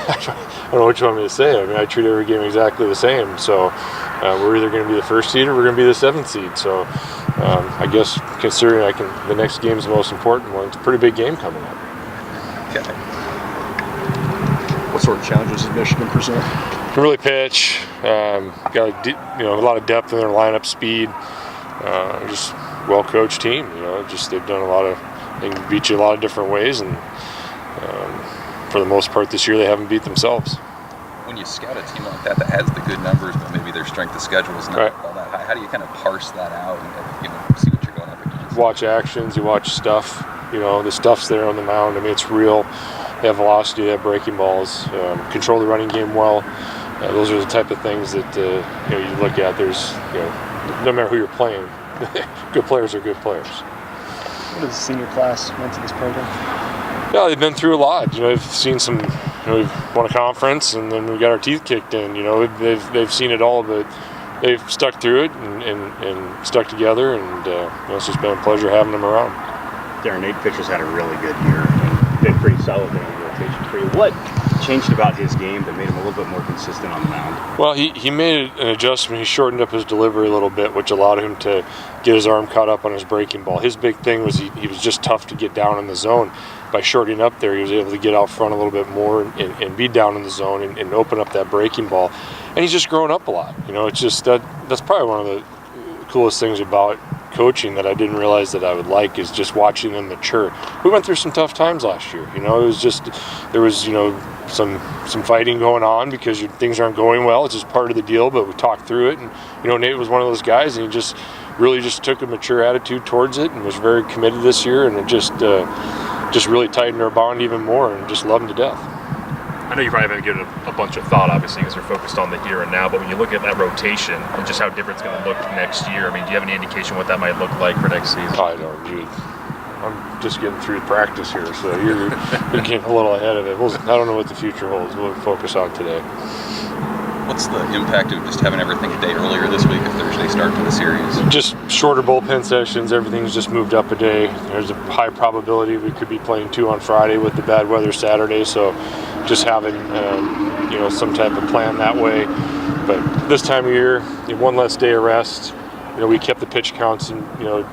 I don't know what you want me to say. I mean, I treat every game exactly the same. So we're either going to be the first seed or we're going to be the 7th seed. So I guess considering the next game is the most important one, it's a pretty big game coming up. Okay. What sort of challenges does Michigan present? Really pitch. Got a lot of depth in their lineup, speed. Just well-coached team. They've done they can beat you a lot of different ways, and for the most part this year they haven't beat themselves. When you scout a team like that has the good numbers, but maybe their strength of schedule is not all that high, how do you kind of parse that out and see what you're going up against? Watch actions, you watch stuff. The stuff's there on the mound. I mean, it's real. They have velocity, they have breaking balls, control the running game well. Those are the type of things that you look at. There's no matter who you're playing, good players are good players. What does the senior class went to this program? Yeah, they've been through a lot. They've seen some. We've won a conference, and then we got our teeth kicked in. They've seen it all, but they've stuck through it and stuck together, and it's just been a pleasure having them around. Darin, 8 pitchers had a really good year and been pretty solid in the rotation for you. What changed about his game that made him a little bit more consistent on the mound? Well, he made an adjustment. He shortened up his delivery a little bit, which allowed him to get his arm caught up on his breaking ball. His big thing was he was just tough to get down in the zone. By shortening up there, he was able to get out front a little bit more and be down in the zone and open up that breaking ball. And he's just grown up a lot. It's just that's probably one of the coolest things about coaching that I didn't realize that I would like is just watching them mature. We went through some tough times last year. It was just there was some fighting going on because things aren't going well. It's just part of the deal, but we talked through it. And Nate was one of those guys, and he just really took a mature attitude towards it and was very committed this year, and it just really tightened our bond even more, and just loved him to death. I know you probably haven't given it a bunch of thought, obviously, because you're focused on the here and now, but when you look at that rotation and just how different it's going to look next year, do you have any indication what that might look like for next season? I don't. I'm just getting through practice here, so you're getting a little ahead of it. I don't know what the future holds. We'll focus on today. What's the impact of just having everything a day earlier this week, a Thursday start to the series? Just shorter bullpen sessions. Everything's just moved up a day. There's a high probability we could be playing 2 on Friday with the bad weather Saturday, so just having some type of plan that way. But this time of year, one less day of rest. We kept the pitch counts in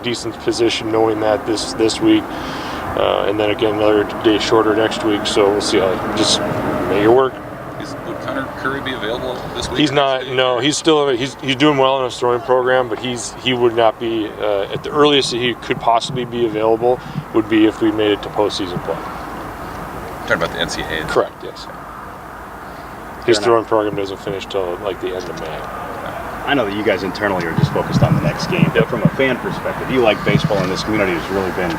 decent position, knowing that this week, and then again another day shorter next week. So we'll see how just make it work. Would Connor Curry be available this week? He's not. No, he's still. He's doing well in his throwing program, but he would not be at the earliest that he could possibly be available would be if we made it to postseason play. Talking about the NCAA. Correct. Yes. His throwing program doesn't finish till like the end of May. I know that you guys internally are just focused on the next game, but from a fan perspective, you like baseball, and this community has really been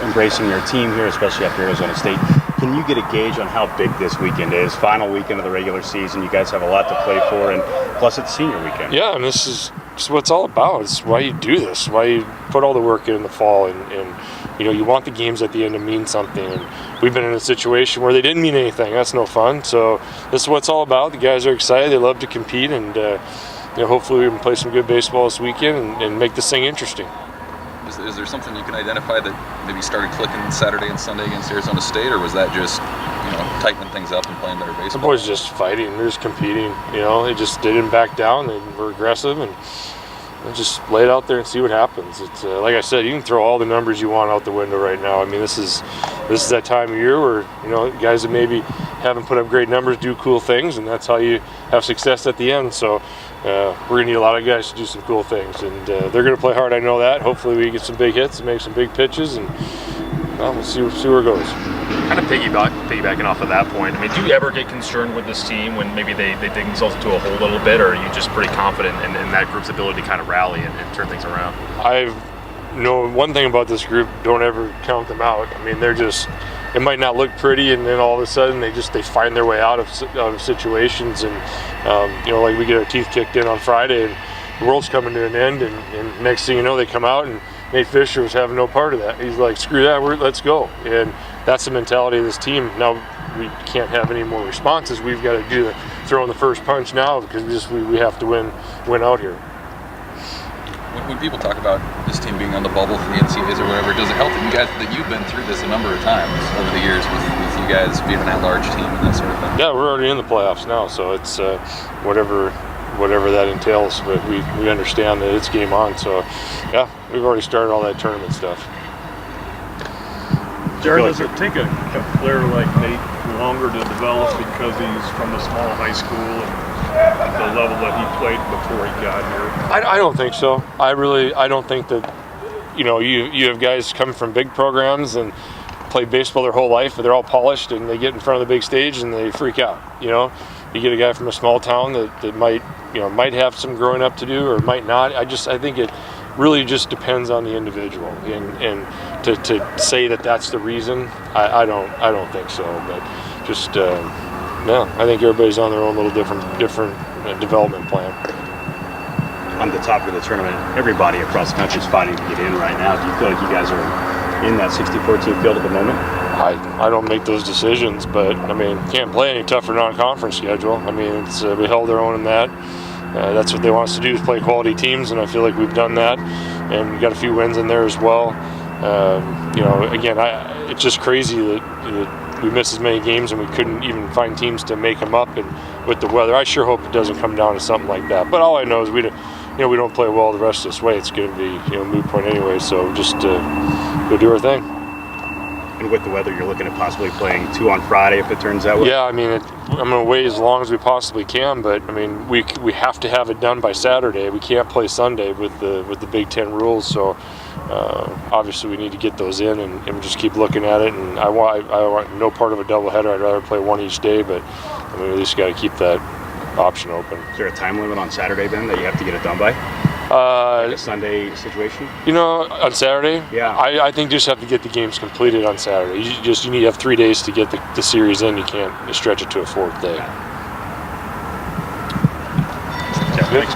embracing your team here, especially after Arizona State. Can you get a gauge on how big this weekend is? Final weekend of the regular season. You guys have a lot to play for, and plus it's senior weekend. Yeah, and this is what it's all about. It's why you do this, why you put all the work in the fall, and you want the games at the end to mean something. And we've been in a situation where they didn't mean anything. That's no fun. So this is what it's all about. The guys are excited. They love to compete, and hopefully we can play some good baseball this weekend and make this thing interesting. Is there something you can identify that maybe started clicking Saturday and Sunday against Arizona State, or was that just tightening things up and playing better baseball? The boys just fighting. They're just competing. They didn't back down. They were aggressive and just lay it out there and see what happens. It's like I said, you can throw all the numbers you want out the window right now. I mean, this is that time of year where guys that maybe haven't put up great numbers do cool things, and that's how you have success at the end. So we're going to need a lot of guys to do some cool things, and they're going to play hard. I know that. Hopefully we get some big hits and make some big pitches, and we'll see where it goes. Kind of piggybacking off of that point, do you ever get concerned with this team when maybe they dig themselves into a hole a little bit, or are you just pretty confident in that group's ability to kind of rally and turn things around? I know one thing about this group: don't ever count them out. They're just. It might not look pretty, and then all of a sudden they find their way out of situations, and like we get our teeth kicked in on Friday, and the world's coming to an end, and next thing you know, they come out, and Nate Fisher was having no part of that. He's like, screw that, let's go. And that's the mentality of this team. Now we can't have any more responses. We've got to throw in the first punch now, because we have to win out here. When people talk about this team being on the bubble for the NCAAs or whatever, does it help that you've been through this a number of times over the years with you guys being an at-large team and that sort of thing? Yeah, we're already in the playoffs now, so it's whatever that entails. But we understand that it's game on. So yeah, we've already started all that tournament stuff. Darin, does it take a player like Nate longer to develop because he's from a small high school and the level that he played before he got here? I don't think so. I don't think that, you have guys come from big programs and play baseball their whole life, but they're all polished and they get in front of the big stage and they freak out. You get a guy from a small town that might have some growing up to do or might not. I think it really just depends on the individual, and to say that that's the reason, I don't think so. But just no, I think everybody's on their own little different development plan. On the topic of the tournament, everybody across the country is fighting to get in right now. Do you feel like you guys are in that 64-team field at the moment? I don't make those decisions, but can't play any tougher non-conference schedule. It's we held our own in that. That's what they want us to do, is play quality teams, and I feel like we've done that, and we got a few wins in there as well. Again, it's just crazy that we missed as many games and we couldn't even find teams to make them up. And with the weather, I sure hope it doesn't come down to something like that. But all I know is we don't play well the rest of this way. It's going to be moot point anyway. So just go do our thing. And with the weather, you're looking at possibly playing 2 on Friday if it turns that way? Yeah, I'm going to wait as long as we possibly can, but we have to have it done by Saturday. We can't play Sunday with the Big Ten rules, so obviously we need to get those in, and just keep looking at it. And I want no part of a doubleheader. I'd rather play one each day, but we at least got to keep that option open. Is there a time limit on Saturday then that you have to get it done by? Like a Sunday situation? On Saturday, yeah. I think just have to get the games completed on Saturday. You need to have 3 days to get the series in. You can't stretch it to a 4th day. Yeah, thanks,